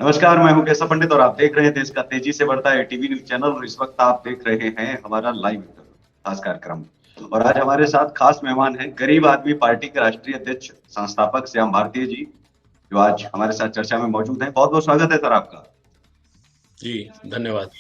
नमस्कार, मैं हूं केशव पंडित और आप देख रहे हैं देश का तेजी से बढ़ता है टीवी न्यूज चैनल। और इस वक्त आप देख रहे हैं हमारा लाइव खास कार्यक्रम। और आज हमारे साथ खास मेहमान हैं गरीब आदमी पार्टी के राष्ट्रीय अध्यक्ष संस्थापक श्याम भारतीय जी, जो आज हमारे साथ चर्चा में मौजूद हैं। बहुत बहुत स्वागत है सर आपका। जी, धन्यवाद।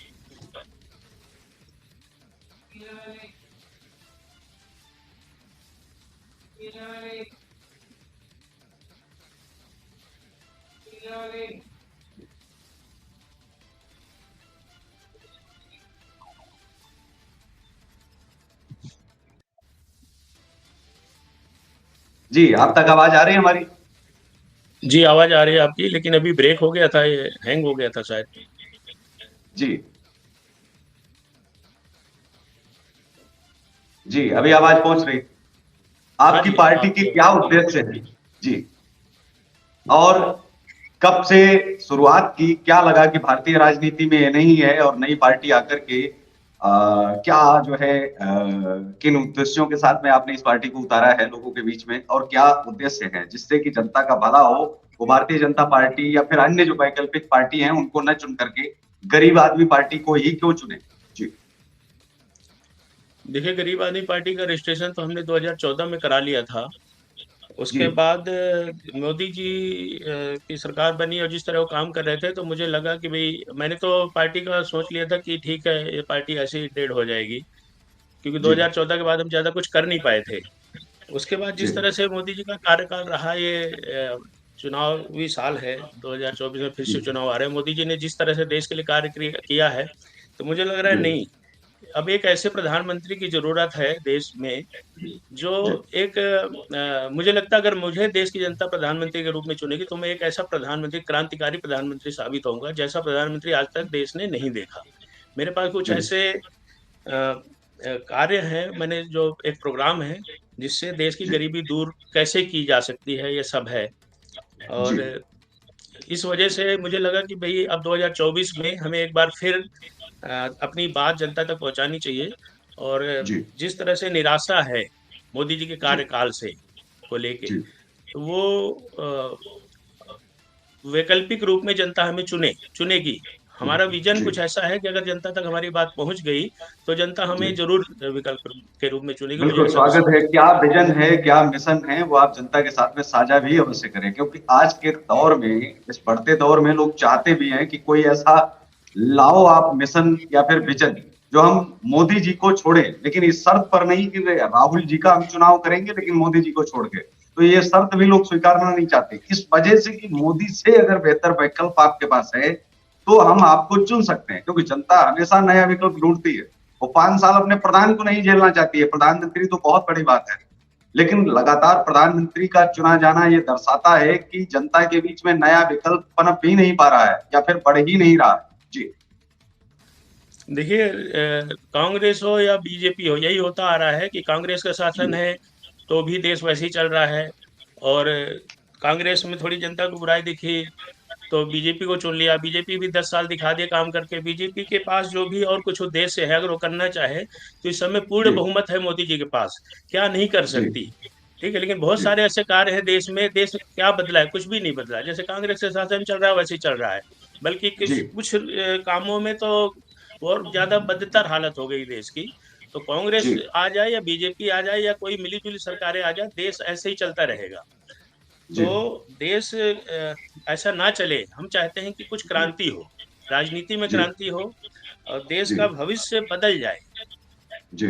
जी, आप तक आवाज आ रही है हमारी? जी, आवाज़ आ रही है आपकी, लेकिन अभी ब्रेक हो गया था, ये हैंग हो गया था शायद। जी जी, अभी आवाज पहुंच रही। हाँ आपकी जी, पार्टी की आपकी क्या उद्देश्य है जी? और कब से शुरुआत की, क्या लगा कि भारतीय राजनीति में ये नहीं है और नई पार्टी आकर के क्या जो है किन उद्देश्यों के साथ में आपने इस पार्टी को उतारा है लोगों के बीच में, और क्या उद्देश्य है जिससे कि जनता का भला हो, वो भारतीय जनता पार्टी या फिर अन्य जो वैकल्पिक पार्टी हैं उनको न चुन करके गरीब आदमी पार्टी को ही क्यों चुने? जी देखिए, गरीब आदमी पार्टी का रजिस्ट्रेशन तो हमने 2014 में करा लिया था। जी उसके बाद मोदी जी की सरकार बनी और जिस तरह वो काम कर रहे थे, तो मुझे लगा कि भई मैंने तो पार्टी का सोच लिया था कि ठीक है, ये पार्टी ऐसे ही डेड हो जाएगी, क्योंकि जी 2014 के बाद हम ज़्यादा कुछ कर नहीं पाए थे। उसके बाद जी जिस तरह से मोदी जी का कार्यकाल रहा, ये चुनावी साल है, 2024 में फिर जी से चुनाव आ रहे हैं। मोदी जी ने जिस तरह से देश के लिए कार्य किया है, तो मुझे लग रहा है जी नहीं, अब एक ऐसे प्रधानमंत्री की ज़रूरत है देश में, जो जी एक मुझे लगता है अगर मुझे देश की जनता प्रधानमंत्री के रूप में चुनेगी, तो मैं एक ऐसा प्रधानमंत्री, क्रांतिकारी प्रधानमंत्री साबित होऊँगा, जैसा प्रधानमंत्री आज तक देश ने नहीं देखा। मेरे पास कुछ जी ऐसे कार्य हैं, मैंने जो एक प्रोग्राम है, जिससे देश की जी गरीबी दूर कैसे की जा सकती है, ये सब है। जी और इस वजह से मुझे लगा कि भई अब 2024 में हमें एक बार फिर अपनी बात जनता तक पहुँचानी चाहिए। और जी जिस तरह से निराशा है मोदी जी के जी कार्यकाल से को लेके, जी तो वो वैकल्पिक रूप में जनता हमें चुनेगी। हमारा विज़न जी कुछ ऐसा है कि अगर जनता तक हमारी बात पहुँच गई, तो जनता जी हमें ज़रूर विकल्प के रूप में चुनेगी, मुझे बिल्कुल ऐसा स्वागत है। विश्वास है। क्या विजन है, क्या मिशन है, वो आप जनता के साथ में साझा भी अवश्य करें, क्योंकि आज के दौर में, इस बढ़ते दौर में लोग चाहते भी हैं कि कोई ऐसा लाओ आप मिशन या फिर विजन जो हम मोदी जी को छोड़े, लेकिन इस शर्त पर नहीं कि राहुल जी का हम चुनाव करेंगे लेकिन मोदी जी को छोड़ के। तो ये शर्त भी लोग स्वीकारना नहीं चाहते, इस वजह से कि मोदी से अगर बेहतर विकल्प आपके पास है तो हम आपको चुन सकते हैं, क्योंकि जनता हमेशा नया विकल्प ढूंढती है। वो 5 साल अपने प्रधान को नहीं झेलना चाहती है। प्रधानमंत्री तो बहुत बड़ी बात है, लेकिन लगातार प्रधानमंत्री का चुना जाना ये दर्शाता है कि जनता के बीच में नया विकल्प पनप ही नहीं पा रहा है या फिर बढ़ ही नहीं रहा है। जी देखिए, कांग्रेस हो या बीजेपी हो, यही होता आ रहा है कि कांग्रेस का शासन जी है, तो भी देश वैसे ही चल रहा है। और कांग्रेस में थोड़ी जनता को बुराई दिखी, तो बीजेपी को चुन लिया। बीजेपी भी 10 साल दिखा दिए काम करके। बीजेपी के पास जो भी और कुछ उद्देश्य है, अगर वो करना चाहे, तो इस समय पूर्ण जी बहुमत है मोदी जी के पास, क्या नहीं कर जी सकती। ठीक है, लेकिन बहुत जी सारे ऐसे कार्य हैं देश में, देश क्या बदला है? कुछ भी नहीं बदला। जैसे कांग्रेस का शासन चल रहा है, वैसे ही चल रहा है। बल्कि जी कुछ कामों में तो और ज़्यादा बदतर हालत हो गई देश की। तो कांग्रेस जी आ जाए या बीजेपी आ जाए या कोई मिली-जुली सरकारें आ जाए, देश ऐसे ही चलता रहेगा। जी तो देश ऐसा ना चले, हम चाहते हैं कि कुछ जी क्रांति हो, राजनीति में जी क्रांति हो और देश जी का भविष्य बदल जाए। जी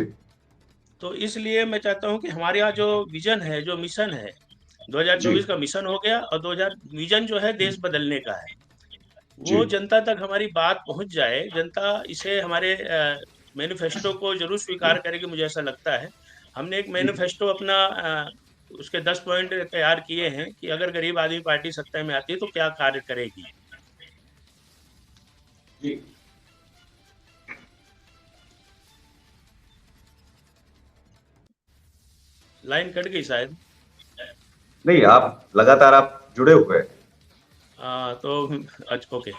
तो इसलिए मैं चाहता हूँ कि हमारे यहाँ जो विज़न है, जो मिशन है, जी 2024 का मिशन हो गया और 2000 विज़न जो है देश बदलने का है। जी वो जनता तक हमारी बात पहुँच जाए, जनता इसे हमारे मैनिफेस्टो को ज़रूर स्वीकार करेगी, मुझे ऐसा लगता है। हमने एक जी मैनिफेस्टो अपना उसके 10 पॉइंट तैयार किए हैं कि अगर गरीब आदमी पार्टी सत्ता में आती है तो क्या कार्य करेगी। जी लाइन कट गई शायद। नहीं, आप लगातार आप जुड़े हुए हैं। तो अच्छा, ओके।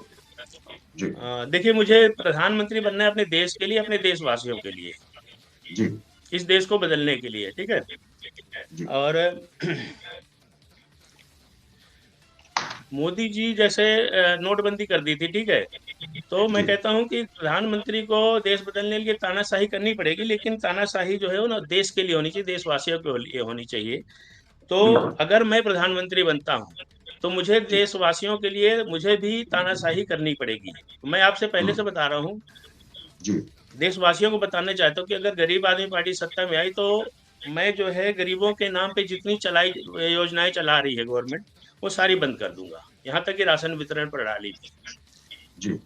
जी देखिए, मुझे प्रधानमंत्री बनना है अपने देश के लिए, अपने देशवासियों के लिए, जी इस देश को बदलने के लिए, ठीक है? जी और मोदी जी जैसे नोटबंदी कर दी थी, ठीक है, तो मैं जी कहता हूँ कि प्रधानमंत्री को देश बदलने के लिए तानाशाही करनी पड़ेगी, लेकिन तानाशाही जो है वो ना देश के लिए होनी चाहिए, देशवासियों के लिए होनी चाहिए। तो बिल्कुल। अगर मैं प्रधानमंत्री बनता हूँ तो मुझे जी। देशवासियों के लिए मुझे भी तानाशाही करनी पड़ेगी। तो मैं आपसे पहले से हम्म। बता रहा हूँ, जी देशवासियों को बताना चाहता हूँ कि अगर गरीब आदमी पार्टी सत्ता में आई तो मैं जो है गरीबों के नाम पे जितनी चलाई योजनाएं चला रही है गवर्नमेंट, वो सारी बंद कर दूंगा, यहाँ तक कि राशन वितरण प्रणाली भी। जी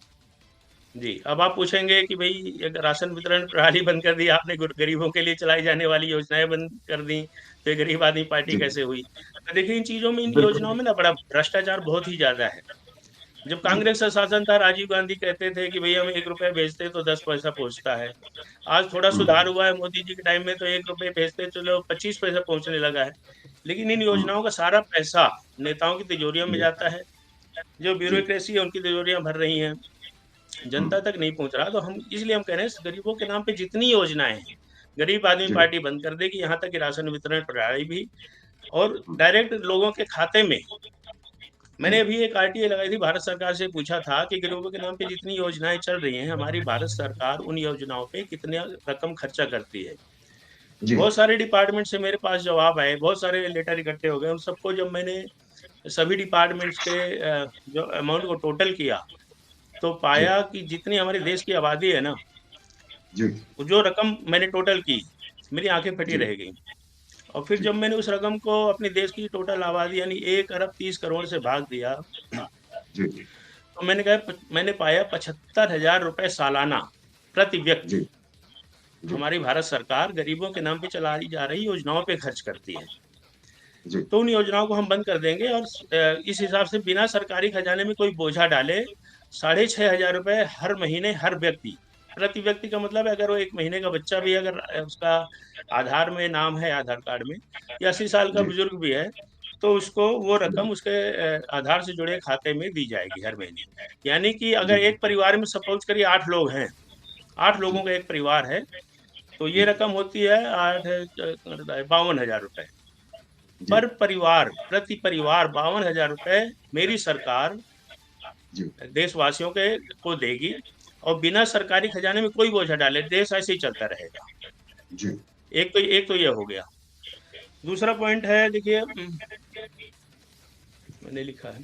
जी, अब आप पूछेंगे कि भई अगर राशन वितरण प्रणाली बंद कर दी आपने, गरीबों के लिए चलाई जाने वाली योजनाएँ बंद कर दी, तो ये गरीब आदमी पार्टी जी। कैसे हुई? तो देखिए इन चीज़ों में, इन बिल्कुल। योजनाओं में ना बड़ा भ्रष्टाचार बहुत ही ज़्यादा है। जब जी। कांग्रेस का शासन था, राजीव गांधी कहते थे कि भई हम ₹1 भेजते तो 10 पैसा पहुँचता है। आज थोड़ा सुधार हम्म। हुआ है, मोदी जी के टाइम में तो ₹1 भेजते चलो 25 पैसा पहुँचने लगा है। लेकिन इन हम्म। योजनाओं का सारा पैसा नेताओं की तिजोरियों में जी जाता है, जो जी। ब्यूरोक्रेसी है उनकी तिजोरियाँ भर रही हैं। जनता हम्म। तक नहीं पहुँच रहा, तो हम इसलिए हम कह रहे हैं गरीबों के नाम पे जितनी योजनाएँ हैं, गरीब आदमी जी। पार्टी बंद कर देगी, यहाँ तक कि राशन वितरण प्रणाली भी, और हम्म। डायरेक्ट लोगों के खाते में। मैंने जी अभी एक आरटीआई लगाई थी, भारत सरकार से पूछा था कि गरीबों के नाम पे जितनी योजनाएँ चल रही हैं, हमारी भारत सरकार उन योजनाओं पे कितनी रकम खर्चा करती है। जी। बहुत सारे डिपार्टमेंट से मेरे पास जवाब आए, बहुत सारे लेटर इकट्ठे हो गए, उन सबको जब मैंने सभी डिपार्टमेंट्स के जो अमाउंट को टोटल किया, तो जी। पाया कि जितनी हमारे देश की आबादी है ना, जी वो जो रकम मैंने टोटल की, मेरी आंखें फटी जी। रह गई। और फिर जी जब मैंने उस रकम को अपने देश की टोटल आबादी यानी 1 अरब 30 करोड़ से भाग दिया, जी। तो मैंने पाया 75,000 रुपए सालाना प्रति व्यक्ति जी। जी। हमारी भारत सरकार गरीबों के नाम पे चलाई जा रही योजनाओं पे खर्च करती है। जी। तो उन योजनाओं को हम बंद कर देंगे और इस हिसाब से बिना सरकारी खजाने में कोई बोझा डाले 6,500 रुपए हर महीने हर व्यक्ति, प्रति व्यक्ति का मतलब है अगर वो 1 महीने का बच्चा भी अगर उसका आधार में नाम है, आधार कार्ड में, या 80 साल का जी। बुजुर्ग भी है, तो उसको वो रकम जी। उसके आधार से जुड़े खाते में दी जाएगी हर महीने। यानी कि अगर जी। एक परिवार में सपोज करिए 8 लोग हैं, 8 लोगों का एक परिवार है, तो ये रकम होती है 52,000 रुपए जी। पर परिवार, प्रति परिवार 52,000 रुपए मेरी सरकार जी। देशवासियों के को देगी, और बिना सरकारी खजाने में कोई बोझा डाले देश ऐसे ही चलता रहेगा। जी। एक तो ये हो गया। दूसरा पॉइंट है, देखिए मैंने लिखा है,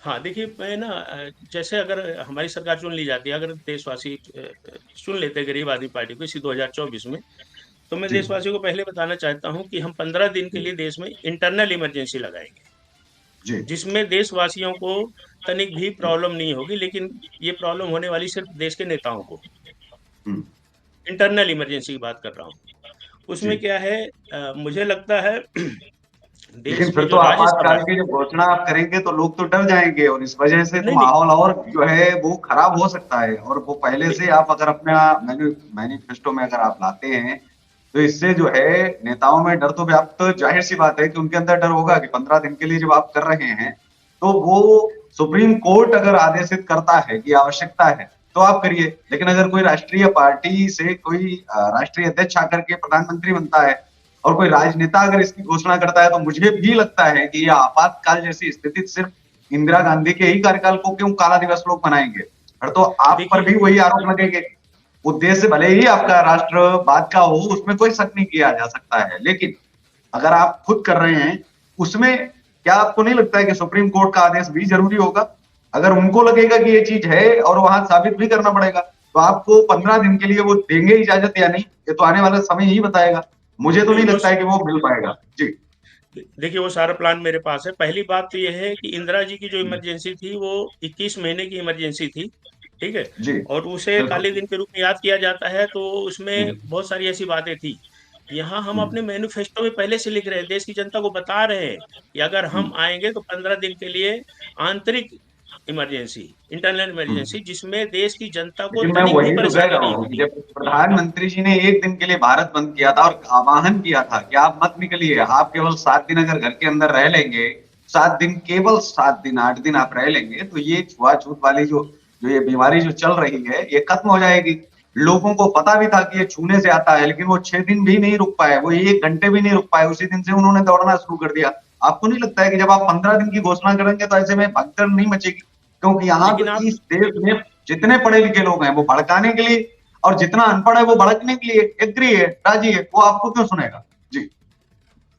हाँ देखिए मैं ना जैसे अगर हमारी सरकार चुन ली जाती है, अगर देशवासी चुन लेते हैं गरीब आदमी पार्टी को इसी 2024 में, तो मैं जी। देशवासियों को पहले बताना चाहता हूँ कि हम 15 दिन के लिए देश में इंटरनल इमरजेंसी लगाएंगे, जी। जिसमें देशवासियों को तनिक भी प्रॉब्लम नहीं होगी, लेकिन ये प्रॉब्लम होने वाली सिर्फ देश के नेताओं को। हम्म। इंटरनल इमरजेंसी की बात कर रहा हूँ। उसमें जी। क्या है, मुझे लगता है देश लेकिन की फिर तो जो राज्यसभा आपातकाल है, की जब घोषणा आप करेंगे तो लोग तो डर जाएंगे और इस वजह से तो नहीं नहीं, माहौल और जो है वो खराब हो सकता है। और वो पहले से आप अगर अपना मैनिफेस्टो में अगर आप लाते हैं तो इससे जो है नेताओं में डर तो व्याप्त, तो जाहिर सी बात है कि उनके अंदर डर होगा कि 15 दिन के लिए जब आप कर रहे हैं तो वो सुप्रीम कोर्ट अगर आदेशित करता है कि आवश्यकता है तो आप करिए। लेकिन अगर कोई राष्ट्रीय पार्टी से कोई राष्ट्रीय अध्यक्ष आकर के प्रधानमंत्री बनता है और कोई राजनेता अगर इसकी घोषणा करता है तो मुझे भी लगता है कि यह आपातकाल जैसी स्थिति सिर्फ इंदिरा गांधी के ही कार्यकाल को क्यों काला दिवस लोग मनाएंगे, फिर तो आप पर देखिए भी वही आरोप लगेंगे। उद्देश्य भले ही आपका राष्ट्रवाद का हो, उसमें कोई शक नहीं किया जा सकता है, लेकिन अगर आप खुद कर रहे हैं उसमें क्या आपको नहीं लगता है कि सुप्रीम कोर्ट का आदेश भी जरूरी होगा? अगर उनको लगेगा कि ये चीज है और वहां साबित भी करना पड़ेगा तो आपको 15 दिन के लिए वो देंगे इजाजत या नहीं, ये तो आने वाला समय ही बताएगा। मुझे तो नहीं नहीं वो, लगता है कि वो मिल पाएगा। जी। देखिए वो सारा प्लान मेरे पास है। पहली बात तो ये है कि इंदिरा जी की जो इमरजेंसी थी वो 21 महीने की इमरजेंसी थी, ठीक है, जी। और उसे बिल्कुल। काले दिन के रूप में याद किया जाता है, तो उसमें हम्म। बहुत सारी ऐसी बातें थी। यहाँ हम हम्म। अपने मैनिफेस्टो में पहले से लिख रहे हैं, देश की जनता को बता रहे हैं कि अगर हम हम्म। आएंगे तो 15 दिन के लिए आंतरिक इमरजेंसी, इंटरनल हम्म। इमरजेंसी, जिसमें देश की जनता को लेकिन मैं तनिक भी वही तो कह परेशानी रहा नहीं हूँ कि होगी। जब प्रधानमंत्री जी ने एक दिन के लिए भारत बंद किया था और आह्वान किया था कि आप मत निकलिए, आप केवल 7 दिन अगर घर के अंदर रह लेंगे, 7 दिन, केवल 7 दिन, 8 दिन आप रह लेंगे तो ये छुआछूत वाली जो जो ये बीमारी जो चल रही है ये खत्म हो जाएगी। लोगों को पता भी था कि ये छूने से आता है, लेकिन वो 6 दिन भी नहीं रुक पाए, वो 1 घंटे भी नहीं रुक पाए, उसी दिन से उन्होंने दौड़ना शुरू कर दिया। आपको नहीं लगता है कि जब आप 15 दिन की घोषणा करेंगे तो ऐसे में भगदड़ नहीं मचेगी? क्योंकि यहाँ लेकिन तो आप इस देश में जितने पढ़े लिखे लोग हैं वो भड़काने के लिए, और जितना अनपढ़ है वो भड़कने के लिए एग्री है, राजी है, वो आपको क्यों सुनेगा? जी।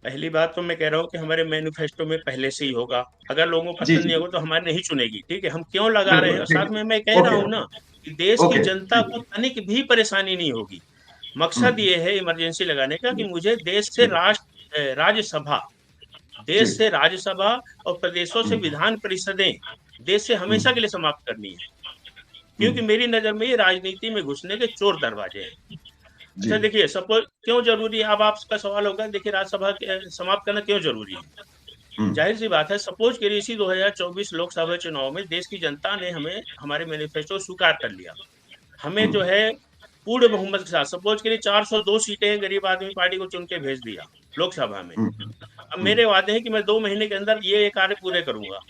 पहली बात तो मैं कह रहा हूँ कि हमारे मैनिफेस्टो में पहले से ही होगा। अगर लोगों को जी पसंद जी नहीं होगा तो हमारे नहीं चुनेगी, ठीक है? हम क्यों लगा रहे हैं? बिल्कुल और ठीक साथ में मैं है। कह रहा ओके हूँ ना कि देश की ओके जनता जी को जी। तनिक भी परेशानी नहीं होगी। मकसद हम्म, ये है इमरजेंसी लगाने का कि जी मुझे देश से जी राज्यसभा, जी। देश से राज्यसभा और प्रदेशों से हम्म, विधान परिषदें देश से हमेशा के हम्म, लिए समाप्त करनी है। क्योंकि हम्म, मेरी नज़र में ये राजनीति में घुसने के चोर दरवाजे हैं। जी अच्छा देखिए, सपोज़ क्यों ज़रूरी है? अब आपका सवाल होगा, देखिए राज्यसभा समाप्त करना क्यों ज़रूरी है? हम्म, जाहिर सी बात है, सपोज करिए इसी 2024 लोकसभा चुनाव में देश की जनता ने हमें हमारे मैनिफेस्टो स्वीकार कर लिया। हमें जो हम्म, है पूर्ण बहुमत के साथ, सपोज करिए 402 सीटें गरीब आदमी पार्टी को चुन के भेज दिया लोकसभा में। हम्म, अब हम्म, मेरे वादे हैं कि मैं 2 महीने के अंदर ये कार्य पूरे करूंगा।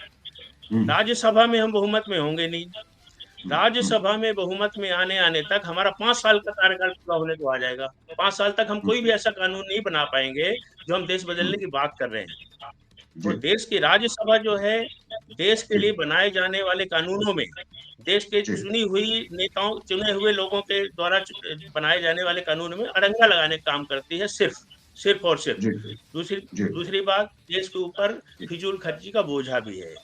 हम्म, राज्यसभा में हम बहुमत में होंगे नहीं। हम्म, राज्यसभा में बहुमत में आने आने तक हमारा 5 साल का कार्यकाल पूरा होने को आ जाएगा। 5 साल तक हम कोई भी ऐसा कानून नहीं बना पाएंगे जो हम देश बदलने की हम्म, बात कर रहे हैं। तो जी देश की राज्यसभा जो है, देश के जी लिए बनाए जाने वाले कानूनों में, देश के जी चुनी हुई नेताओं, चुने हुए लोगों के द्वारा बनाए जाने वाले कानूनों में अड़ंगा लगाने का काम करती है, सिर्फ सिर्फ और सिर्फ। जी दूसरी जी दूसरी बात, देश के ऊपर जी फिजूल खर्ची का बोझा भी है।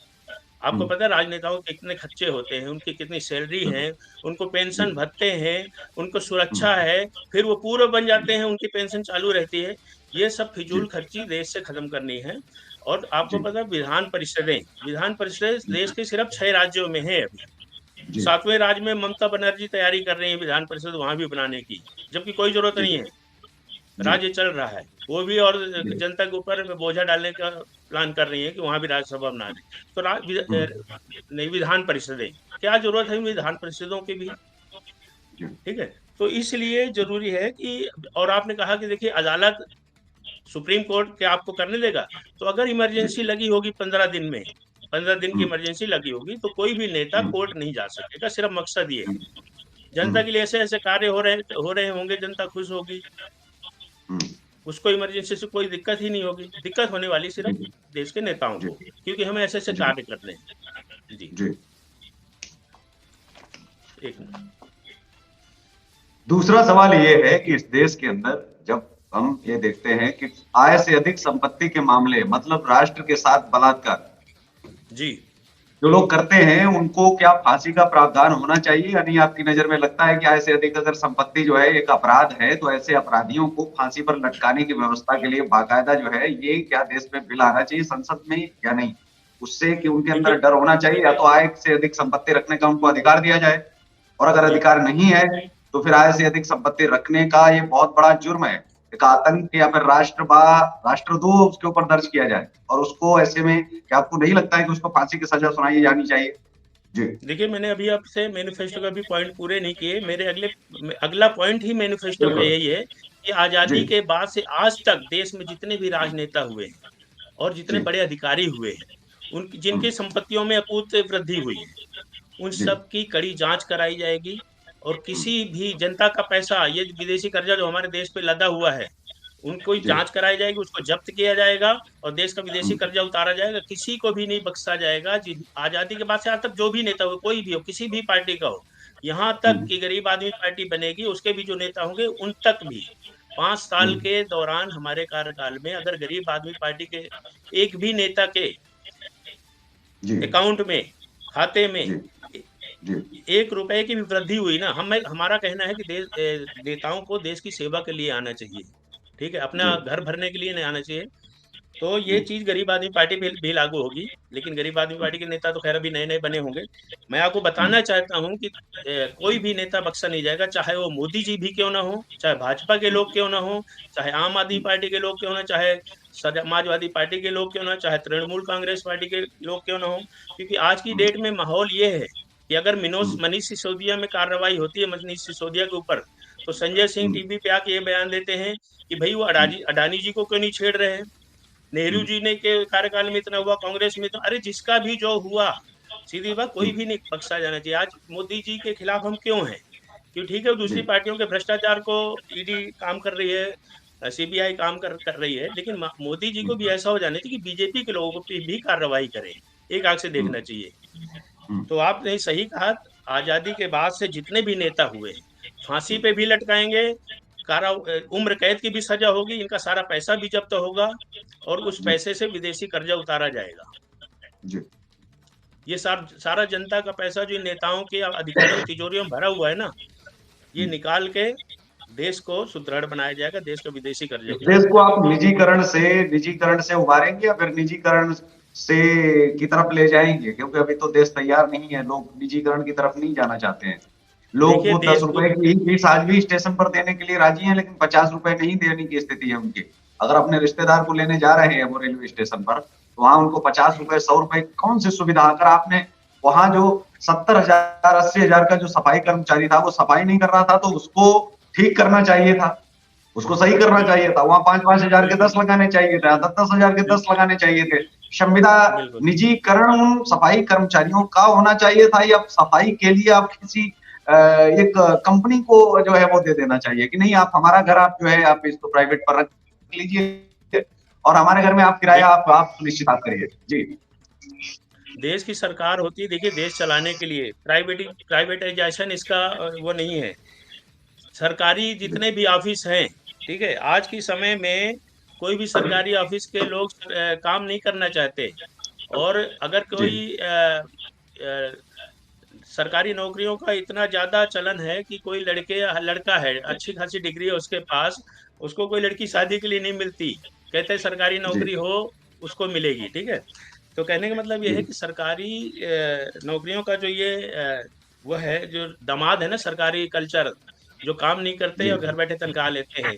आपको हम्म, पता है राजनेताओं के कितने खर्चे होते हैं, उनकी कितनी सैलरी है, बिल्कुल उनको जी पेंशन भत्ते हैं, उनको सुरक्षा हम्म, है, फिर वो पूर्व बन जी जाते हैं, उनकी पेंशन चालू रहती है। ये सब फिजूल जी खर्ची देश से खत्म करनी है। और आपको जी पता है विधान परिषदें देश के सिर्फ 6 राज्यों में है अभी। जी 7वें राज्य में ममता बनर्जी तैयारी कर रही है विधान परिषद वहां भी बनाने की, जबकि कोई जरूरत जी नहीं है। जी राज्य चल रहा है, वो भी, और जी जनता के ऊपर बोझा डालने का प्लान कर रही है कि वहां भी राज्यसभा बना दें। तो हम्म, नहीं, विधान परिषदें, क्या जरूरत है विधान परिषदों की भी? जी ठीक है। तो इसलिए जरूरी है कि, और आपने कहा कि देखिए अदालत, सुप्रीम कोर्ट क्या आपको करने देगा? तो अगर जी इमरजेंसी लगी होगी 15 दिन में, 15 दिन की हम्म, इमरजेंसी लगी होगी, तो कोई भी नेता हम्म, कोर्ट नहीं जा सकेगा। सिर्फ मकसद ये हम्म, है, जनता हम्म, के लिए ऐसे ऐसे कार्य हो रहे होंगे, जनता खुश होगी, हम्म, उसको इमरजेंसी से कोई दिक्कत ही नहीं होगी। दिक्कत होने वाली जी सिर्फ देश के नेताओं जी को होगी, क्योंकि हमें ऐसे ऐसे जी कार्य करने हैं। जी, जी। एक मिनट। दूसरा सवाल ये है कि इस देश के अंदर जब हम ये देखते हैं कि आय से अधिक संपत्ति के मामले, मतलब राष्ट्र के साथ बलात्कार जी जो लोग करते हैं उनको क्या फांसी का प्रावधान होना चाहिए या नहीं? आपकी नजर में लगता है कि आय से अधिक अगर संपत्ति जो है एक अपराध है तो ऐसे अपराधियों को फांसी पर लटकाने की व्यवस्था के लिए बाकायदा जो है ये क्या देश में बिल आना चाहिए संसद में या नहीं? उससे कि उनके अंदर देखिए, डर होना चाहिए, या तो आय से अधिक संपत्ति रखने का उनको अधिकार दिया जाए, और अगर जी अधिकार नहीं है तो फिर आय से अधिक संपत्ति रखने का ये बहुत बड़ा जुर्म है, एक आतंक या फिर राष्ट्रद्रोह उसके ऊपर दर्ज किया जाए, और उसको ऐसे में क्या आपको नहीं लगता है कि उसको फांसी की सजा सुनाई जानी चाहिए? जी देखिए, मैंने अभी आपसे मैनिफेस्टो का भी पॉइंट पूरे नहीं किए। मेरे अगला पॉइंट ही मैनिफेस्टो का बिल्कुल यही है कि जी आजादी के बाद से आज तक देश में जितने भी राजनेता हुए हैं और जितने जी बड़े अधिकारी हुए हैं, उनकी जिनकी हम्म, संपत्तियों में अकूत वृद्धि हुई है, उन जी सब की कड़ी जांच कराई जाएगी। और हम्म, किसी भी जनता का पैसा, ये विदेशी कर्जा जो हमारे देश पे लदा हुआ है, उनको जी जांच कराई जाएगी, उसको जब्त किया जाएगा और देश का विदेशी हम्म, कर्जा उतारा जाएगा। किसी को भी नहीं बख्शा जाएगा। आजादी के बाद से आज तक जो भी नेता हो, कोई भी हो, किसी भी पार्टी का हो, यहाँ तक हम्म, कि गरीब आदमी पार्टी बनेगी, उसके भी जो नेता होंगे उन तक भी 5 साल हम्म, के दौरान हमारे कार्यकाल में अगर गरीब आदमी पार्टी के एक भी नेता के जी अकाउंट में, खाते में जी जी 1 रुपए की भी वृद्धि हुई ना, हमारा कहना है कि नेताओं को देश की सेवा के लिए आना चाहिए। ठीक है, जी अपना घर भरने के लिए नहीं आना चाहिए। तो ये जी चीज गरीब आदमी पार्टी भी लागू होगी। लेकिन गरीब आदमी पार्टी के नेता तो खैर अभी नए नए बने होंगे। मैं आपको हम्म, बताना चाहता हूँ कि कोई भी नेता बख्शा नहीं जाएगा, चाहे वो मोदी जी भी क्यों ना हो, चाहे भाजपा के लोग क्यों ना हो, चाहे आम आदमी पार्टी के लोग क्यों ना, चाहे समाजवादी पार्टी के लोग क्यों ना, चाहे तृणमूल कांग्रेस पार्टी के लोग क्यों ना हो। क्योंकि आज की हम्म, डेट में माहौल ये है कि अगर हम्म, मनीष सिसोदिया में कार्रवाई होती है, मनीष सिसोदिया के ऊपर, तो संजय सिंह हम्म, टीवी पे आके ये बयान देते हैं कि भाई वो हम्म, अडानी जी को क्यों नहीं छेड़ रहे हैं। नेहरू हम्म, जी ने के कार्यकाल में इतना हुआ, कांग्रेस में तो, अरे जिसका भी जो हुआ, सीधी बात, कोई हम्म, भी नहीं बख्शा जाना चाहिए। आज मोदी जी के खिलाफ हम क्यों हैं? क्यों? ठीक है, दूसरी जी पार्टियों के भ्रष्टाचार को ईडी काम कर रही है, सीबीआई काम कर रही है, लेकिन मोदी जी को भी ऐसा हो जाना चाहिए कि बीजेपी के लोगों पे भी कार्रवाई करें, एक आंख से हम्म, देखना चाहिए। हम्म, तो आपने सही कहा, आजादी के बाद से जितने भी नेता हुए फांसी पे भी लटकाएंगे, कारा उम्र कैद की भी सजा होगी, इनका सारा पैसा भी जब्त होगा और उस जी पैसे से विदेशी कर्जा उतारा जाएगा। जी ये सारा जनता का पैसा जो इन नेताओं के अधिकारियों की तिजोरियों में भरा हुआ है ना, ये हम्म। निकाल के देश को सुदृढ़ बनाया जाएगा, देश को विदेशी कर्जे इस के देश को मुक्त। आप निजीकरण से उबारेंगे या फिर निजीकरण से की तरफ ले जाएंगे, क्योंकि अभी तो देश तैयार नहीं है, लोग निजीकरण की तरफ नहीं जाना चाहते हैं। लोग देखिए वो दस देश को, रुपए की ही फीस आज भी स्टेशन पर देने के लिए राजी हैं, लेकिन 50 रुपए नहीं देने की स्थिति है उनकी। अगर अपने रिश्तेदार को लेने जा रहे हैं वो रेलवे स्टेशन पर, तो वहां उनको 50 रुपए 100 रुपए कौन सी सुविधा, अगर आपने वहां जो 70,000 80,000 का जो सफाई कर्मचारी था वो सफाई नहीं कर रहा था, तो उसको ठीक करना चाहिए था, उसको सही करना चाहिए था। वहां 5-5 हजार के बिल्कुल 10 लगाने चाहिए थे, 10-10 हजार के 10 बिल्कुल लगाने चाहिए थे। संविदा बिल्कुल निजीकरण उन सफाई कर्मचारियों का होना चाहिए था, या सफाई के लिए आप किसी एक कंपनी को जो है वो दे देना चाहिए कि नहीं, आप हमारा घर आप जो है आप इसको प्राइवेट पर रख लीजिए और हमारे घर में आप किराया आप निश्चित आप करिए। जी देश की सरकार होती है, देखिए देश चलाने के लिए प्राइवेटाइजेशन इसका वो नहीं है। सरकारी जी जितने भी ऑफिस हैं, ठीक है, आज के समय में कोई भी सरकारी ऑफिस के लोग काम नहीं करना चाहते। और अगर जी कोई अ, सरकारी नौकरियों का इतना ज़्यादा चलन है कि कोई लड़का है, अच्छी खासी डिग्री है उसके पास, उसको कोई लड़की शादी के लिए नहीं मिलती, कहते हैं सरकारी जी नौकरी हो उसको मिलेगी, ठीक है। तो कहने का मतलब ये है जी कि सरकारी नौकरियों का जो ये वो है, जो दामाद है ना सरकारी कल्चर, जो काम नहीं करते जी और घर बैठे तनख्वाह लेते हैं,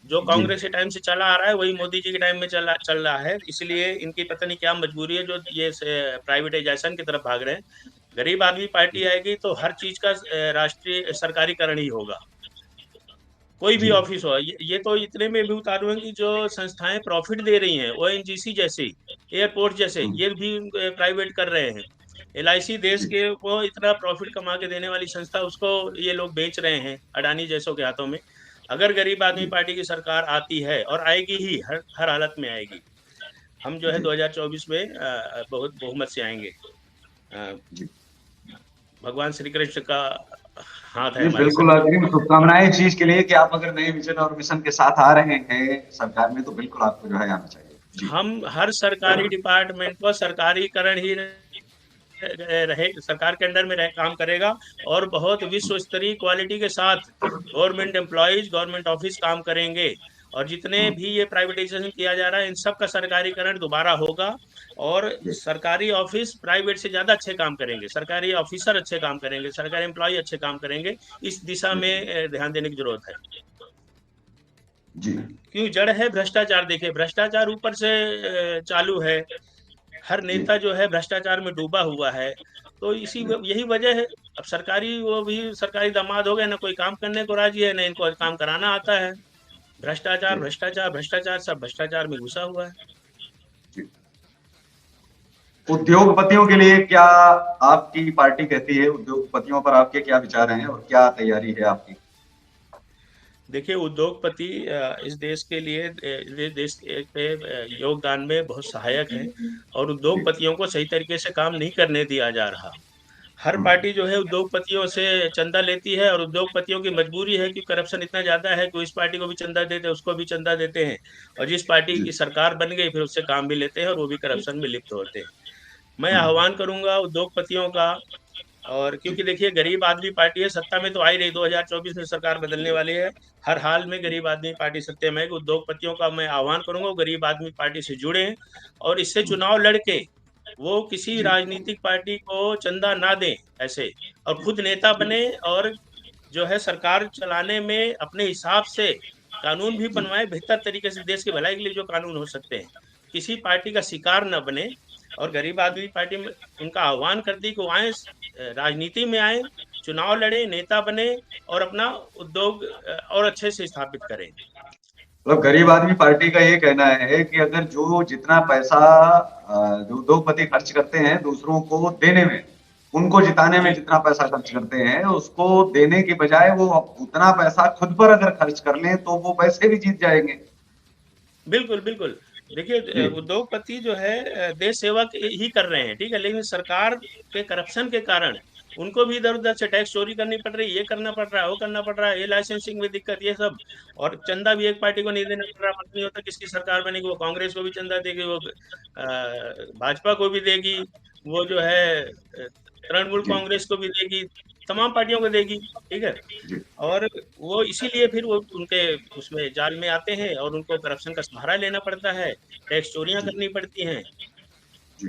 जो जी कांग्रेस के टाइम से चला आ रहा है वही मोदी जी के टाइम में चल रहा है। इसलिए इनकी पता नहीं क्या मजबूरी है जो ये प्राइवेटाइजेशन की तरफ भाग रहे हैं। गरीब आदमी पार्टी आएगी तो हर चीज का राष्ट्रीय सरकारीकरण ही होगा, कोई भी जी ऑफिस हो। ये तो इतने में भी उतारू है कि जो संस्थाएं प्रॉफिट दे रही हैं, ओएनजीसी जैसे, एयरपोर्ट जैसे, हम्म, ये भी प्राइवेट कर रहे हैं। एलआईसी देश जी के को इतना प्रॉफिट कमा के देने वाली संस्था, उसको ये लोग बेच रहे हैं अडानी जैसों के हाथों में। अगर गरीब आदमी जी पार्टी की सरकार आती है, और आएगी ही, हर हालत में आएगी, हम जो है जी 2024 में बहुत बहुमत से आएंगे। अ, जी भगवान श्री कृष्ण का हाथ है जी हमारे बिल्कुल, साथ। अग्रिम शुभकामनाएं इस चीज के लिए कि आप अगर नए विजन और मिशन के साथ आ रहे हैं सरकार में, तो बिल्कुल आपको जो है आना चाहिए। जी हम हर सरकारी डिपार्टमेंट को सरकारीकरण ही रहे, सरकार के अंडर में काम करेगा, और बहुत विश्व स्तरीय क्वालिटी के साथ गवर्नमेंट एम्प्लॉयज, गवर्नमेंट ऑफिस काम करेंगे। और जितने हम्म, भी ये प्राइवेटाइजेशन किया जा रहा है, इन सब का सरकारीकरण दोबारा होगा, और जी सरकारी ऑफिस प्राइवेट से ज्यादा अच्छे काम करेंगे, सरकारी ऑफिसर अच्छे काम करेंगे, सरकारी एम्प्लॉय अच्छे काम करेंगे। इस दिशा जी में ध्यान देने की जरूरत है, जी क्योंकि जड़ है भ्रष्टाचार। देखिए भ्रष्टाचार ऊपर से चालू है, हर जी नेता जो है भ्रष्टाचार में डूबा हुआ है। तो यही वजह है। अब सरकारी, वो भी सरकारी दामाद हो गए, ना कोई काम करने को राजी है, ना इनको काम कराना आता है। भ्रष्टाचार जी भ्रष्टाचार भ्रष्टाचार, सब भ्रष्टाचार में घुसा हुआ है। जी उद्योगपतियों के लिए क्या आपकी पार्टी कहती है, उद्योगपतियों पर आपके क्या विचार हैं और क्या तैयारी है आपकी? देखिए उद्योगपति इस देश के लिए, देश के योगदान में बहुत सहायक है, और जी उद्योगपतियों को सही तरीके से काम नहीं करने दिया जा रहा। हर हम्म, पार्टी जो है उद्योगपतियों से चंदा लेती है, और उद्योगपतियों की मजबूरी है कि करप्शन इतना ज्यादा है कि इस पार्टी को भी चंदा देते हैं, उसको भी चंदा देते हैं, और जिस पार्टी जी की सरकार बन गई फिर उससे काम भी लेते हैं, और वो भी करप्शन में लिप्त होते हैं। मैं हम्म, आह्वान करूंगा उद्योगपतियों का, और जी क्योंकि देखिए गरीब आदमी पार्टी है, सत्ता में तो आ ही रही, 2024 में सरकार बदलने वाली है, हर हाल में गरीब आदमी पार्टी सत्ता में है। उद्योगपतियों का मैं आह्वान करूंगा गरीब आदमी पार्टी से जुड़े, और इससे हम्म, चुनाव लड़के, वो किसी जी राजनीतिक पार्टी को चंदा ना दें ऐसे, और खुद नेता जी बने, और जो है सरकार चलाने में अपने हिसाब से कानून भी जी बनवाए बेहतर तरीके से, देश की भलाई के लिए जो कानून हो सकते हैं, किसी पार्टी का शिकार न बने। और गरीब आदमी पार्टी में उनका आह्वान करती कि वो आए, राजनीति में आए, चुनाव लड़े, नेता बने, और अपना उद्योग और अच्छे से स्थापित करें। मतलब गरीब आदमी पार्टी का ये कहना है कि अगर जो जितना पैसा जो उद्योगपति खर्च करते हैं दूसरों को देने में, उनको जिताने में जी, जितना पैसा खर्च करते हैं उसको देने के बजाय वो उतना पैसा खुद पर अगर खर्च कर लें तो वो पैसे भी जीत जाएंगे। बिल्कुल, बिल्कुल। देखिए जी उद्योगपति जो है देश सेवा ही कर रहे हैं, ठीक है? लेकिन सरकार के करप्शन के कारण उनको भी इधर-उधर से टैक्स चोरी करनी पड़ रही है, ये करना पड़ रहा है, वो करना पड़ रहा है, ये लाइसेंसिंग में दिक्कत, ये सब। और चंदा भी एक पार्टी को नहीं देना पड़ रहा, पता नहीं होता किसकी सरकार बनेगी, वो कांग्रेस को भी चंदा देगी, वो भाजपा को भी देगी, वो जो है तृणमूल जी कांग्रेस को भी देगी, तमाम पार्टियों को देगी, ठीक है? जी और वो इसीलिए फिर वो उनके उसमें जाल में आते हैं और उनको करप्शन का सहारा लेना पड़ता है, टैक्स चोरियाँ जी करनी पड़ती हैं। जी।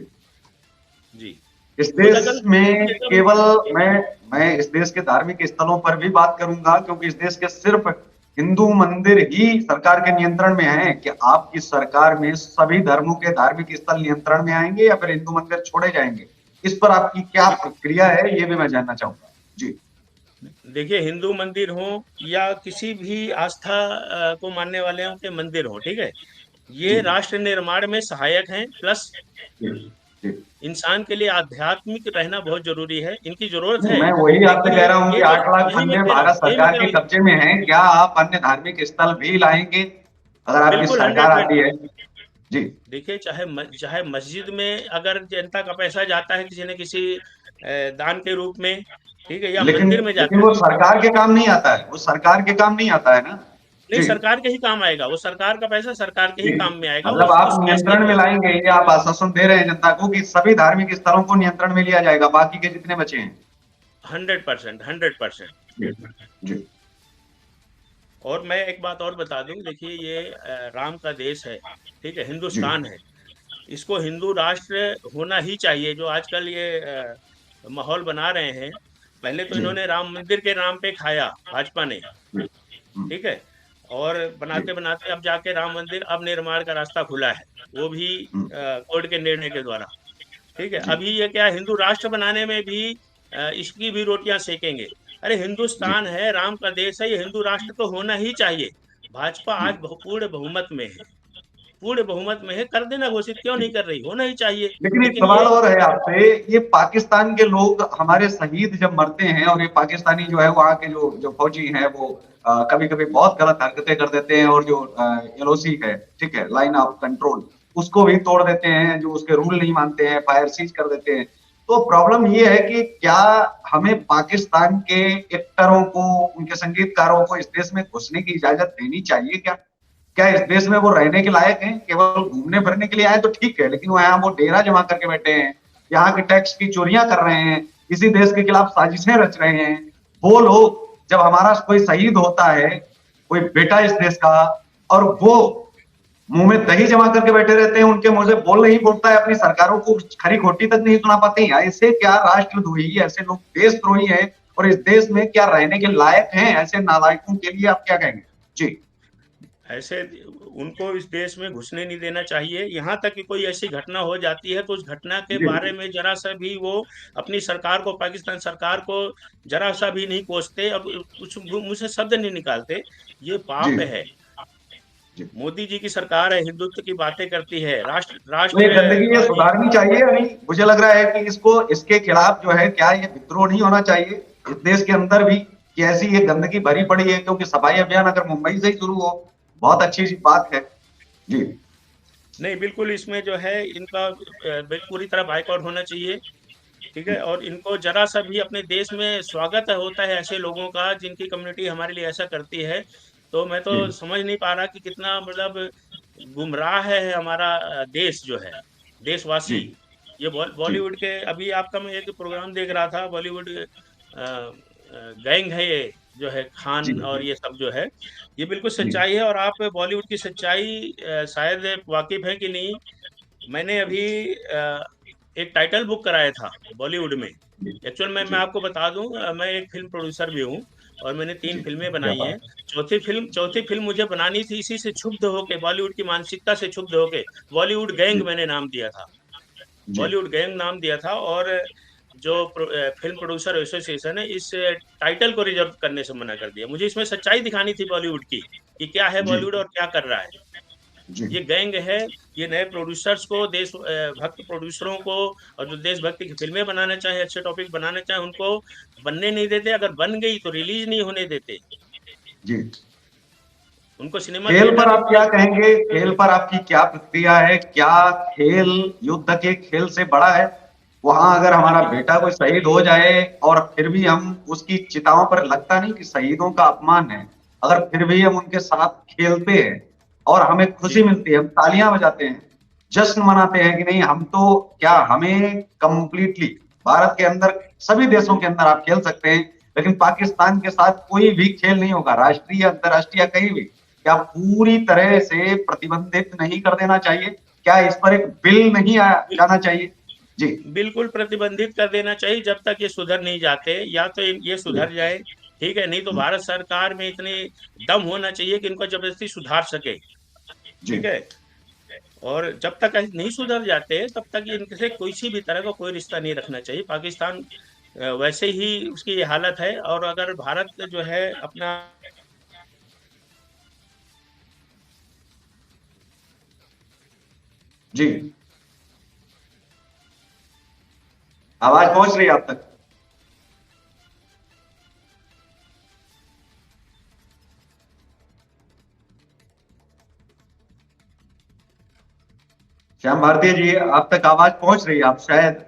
जी, इस तो देश लगन में ये सब केवल मैं मैं इस देश के धार्मिक स्थलों पर भी बात करूंगा, क्योंकि इस देश के सिर्फ हिंदू मंदिर ही सरकार के नियंत्रण में है। कि आपकी सरकार में सभी धर्मों के धार्मिक स्थल नियंत्रण में आएंगे या फिर हिंदू मंदिर छोड़े जाएंगे? इस पर आपकी क्या प्रतिक्रिया है, ये भी मैं जानना चाहूंगा। जी देखिए हिंदू मंदिर हों या किसी भी आस्था को मानने वालों के मंदिर हों, ठीक है? ये जी राष्ट्र निर्माण में सहायक हैं, प्लस जी जी। इंसान के लिए आध्यात्मिक रहना बहुत ज़रूरी है, इनकी ज़रूरत नहीं, है, मैं वही आपसे लेकिन कह रहा हूँ ये कि जो 8 लाख यही मैं मंदिर कह रहा हूँ भारत यही मैं सरकार कह के रहा हूँ, कब्जे में हैं, क्या आप अन्य धार्मिक स्थल भी लाएंगे अगर आपकी बिल्कुल सरकार 100 आती है? जी। देखिए चाहे मस्जिद में अगर जनता का पैसा जाता है किसी न किसी दान के रूप में, ठीक है, या लेकिन मंदिर में लेकिन जाता वो है, सरकार के काम नहीं आता है, वो सरकार के काम नहीं आता है ना। नहीं जी सरकार के ही काम आएगा, वो सरकार का पैसा सरकार के ही जी। काम में आएगा, मतलब आप उस देश के नियंत्रण में लिए। लाएंगे, ये आप आश्वासन दे रहे हैं जनता को कि सभी धार्मिक स्थलों को नियंत्रण में लिया जाएगा, बाकी के जितने बचे हैं? 100%, 100%। जी जी और मैं एक बात और बता दूं, देखिए ये राम का देश है, ठीक है, जी हिंदुस्तान है, इसको हिंदू राष्ट्र होना ही चाहिए। जो आजकल ये माहौल बना रहे हैं, पहले तो जी इन्होंने राम मंदिर के नाम पे खाया भाजपा ने, जी। ठीक है, और जी बनाते बनाते अब जाके राम मंदिर अब निर्माण का रास्ता खुला है, वो भी कोर्ट के निर्णय के द्वारा, ठीक है। जी अभी ये क्या हिंदू राष्ट्र बनाने में भी इसकी भी रोटियां सेकेंगे। अरे जी हिंदुस्तान है, राम का देश है, ये हिंदू राष्ट्र तो होना ही चाहिए। भाजपा आज जी पूर्ण बहुमत में है, पूर्ण बहुमत में है, कर देना घोषित, क्यों नहीं जी। कर रही, होना ही चाहिए। लेकिन एक लेकिन सवाल ये और है आपसे, ये पाकिस्तान के लोग, हमारे शहीद जब मरते हैं, और ये पाकिस्तानी जो है वहाँ के जो जो फौजी हैं वो कभी कभी बहुत गलत हरकतें कर देते हैं, और जो एलओसी है, ठीक है, लाइन ऑफ कंट्रोल, उसको भी तोड़ देते हैं, जो उसके रूल नहीं मानते हैं, फायर सीज कर देते हैं। तो प्रॉब्लम ये है कि क्या हमें पाकिस्तान के एक्टरों को, उनके संगीतकारों को इस देश में घुसने की इजाजत देनी चाहिए क्या? क्या इस देश में वो रहने के लायक हैं? केवल घूमने फिरने के लिए आए तो ठीक है, लेकिन वो यहाँ वो डेरा जमा करके बैठे हैं, यहाँ के टैक्स की चोरियां कर रहे हैं, किसी देश के खिलाफ साजिशें रच रहे हैं। वो लोग, जब हमारा कोई शहीद होता है, कोई बेटा इस देश का, और वो मुंह में दही जमा करके बैठे रहते हैं, उनके मुंह से बोल नहीं बोलता है, अपनी सरकारों को खरी खोटी तक नहीं सुना पाते हैं, ऐसे क्या राष्ट्रद्रोही, ऐसे लोग देशद्रोही हैं? और इस देश में क्या रहने के लायक हैं? ऐसे नालायकों के लिए आप क्या कहेंगे? जी ऐसे उनको इस देश में घुसने नहीं देना चाहिए। यहाँ तक कि कोई ऐसी घटना हो जाती है तो उस घटना के जी बारे में जरा सा भी वो अपनी सरकार को, पाकिस्तान सरकार को जरा सा भी नहीं कोसते, अब कुछ मुंह से शब्द नहीं निकालते। ये जी पाप है। जी। मोदी जी की सरकार है, हिंदुत्व की बातें करती है, राष्ट्र तो ये राष्ट्र गंदगी ये वादी। सुधारनी चाहिए या नहीं? मुझे लग रहा है कि इसको, इसके खिलाफ जो है, क्या ये विद्रोह नहीं होना चाहिए इस देश के अंदर भी, कि ऐसी ये गंदगी भरी पड़ी है? क्योंकि सफाई अभियान अगर मुंबई से ही शुरू हो, बहुत अच्छी सी बात है। जी नहीं बिल्कुल, इसमें जो है इनका पूरी तरह बाइकआउट होना चाहिए, ठीक है। और इनको जरा सा भी अपने देश में स्वागत होता है ऐसे लोगों का जिनकी कम्युनिटी हमारे लिए ऐसा करती है, तो मैं तो जी समझ नहीं पा रहा कि कितना मतलब गुमराह है हमारा देश जो है, जी देशवासी। ये जी बॉलीवुड के, अभी आपका मैं एक प्रोग्राम देख रहा था, बॉलीवुड गैंग है ये, जो है जी खान और जी ये सब जो है, ये बिल्कुल जी सच्चाई है। और आप बॉलीवुड की सच्चाई शायद वाकिफ है कि नहीं। मैंने अभी एक टाइटल बुक कराया था बॉलीवुड में। जी एक्चुअल में मैं जी। आपको बता दूं, मैं एक फिल्म प्रोड्यूसर भी हूं और मैंने 3 जी फिल्में क्या बनाई हैं। बात चौथी फिल्म मुझे बनानी थी, इसी से क्षुब्ध होके, बॉलीवुड की मानसिकता से क्षुब्ध होके बॉलीवुड है। गैंग जी मैंने नाम दिया था। जी बॉलीवुड गैंग नाम दिया था। और जो फिल्म प्रोड्यूसर एसोसिएशन है इस टाइटल को रिजर्व करने से मना कर दिया। मुझे इसमें सच्चाई दिखानी थी बॉलीवुड की, कि क्या है जी बॉलीवुड और क्या कर रहा है। जी ये गैंग है, ये नए प्रोड्यूसर्स को, देश भक्त प्रोड्यूसरों को, और जो देशभक्ति की फिल्में बनाना चाहे, अच्छे टॉपिक बनाना चाहे, उनको बनने नहीं देते। अगर बन गई तो रिलीज नहीं होने देते, जी। उनको सिनेमा खेल थिएटर पर में आप क्या पूरा। कहेंगे, खेल पर आपकी क्या प्रतिक्रिया है? क्या खेल युद्ध के खेल से बड़ा है? वहां अगर हमारा बेटा कोई शहीद हो जाए और फिर भी हम उसकी चिताओं पर, लगता नहीं कि शहीदों का अपमान है, अगर फिर भी हम उनके साथ खेलते हैं और हमें खुशी जी मिलती है, हम तालियां बजाते हैं, जश्न मनाते हैं कि नहीं, हम तो क्या, हमें कंप्लीटली भारत के अंदर सभी देशों के अंदर आप खेल सकते हैं, लेकिन पाकिस्तान के साथ कोई भी खेल नहीं होगा, राष्ट्रीय अंतर्राष्ट्रीय कहीं भी, क्या पूरी तरह से प्रतिबंधित नहीं कर देना चाहिए? क्या इस पर एक बिल नहीं आया जाना चाहिए? जी बिल्कुल प्रतिबंधित कर देना चाहिए, जब तक ये सुधर नहीं जाते। या तो ये जी सुधर जाए, ठीक है, नहीं तो भारत सरकार में इतने दम होना चाहिए कि इनको जबरदस्ती सुधार सके, जी ठीक है। और जब तक नहीं सुधर जाते, तब तक इनसे किसी भी तरह का कोई रिश्ता नहीं रखना चाहिए। पाकिस्तान वैसे ही उसकी ये हालत है, और अगर भारत जो है अपना। जी। आवाज पहुंच रही है आप तक? श्याम भारती जी, आप तक आवाज पहुंच रही है? आप शायद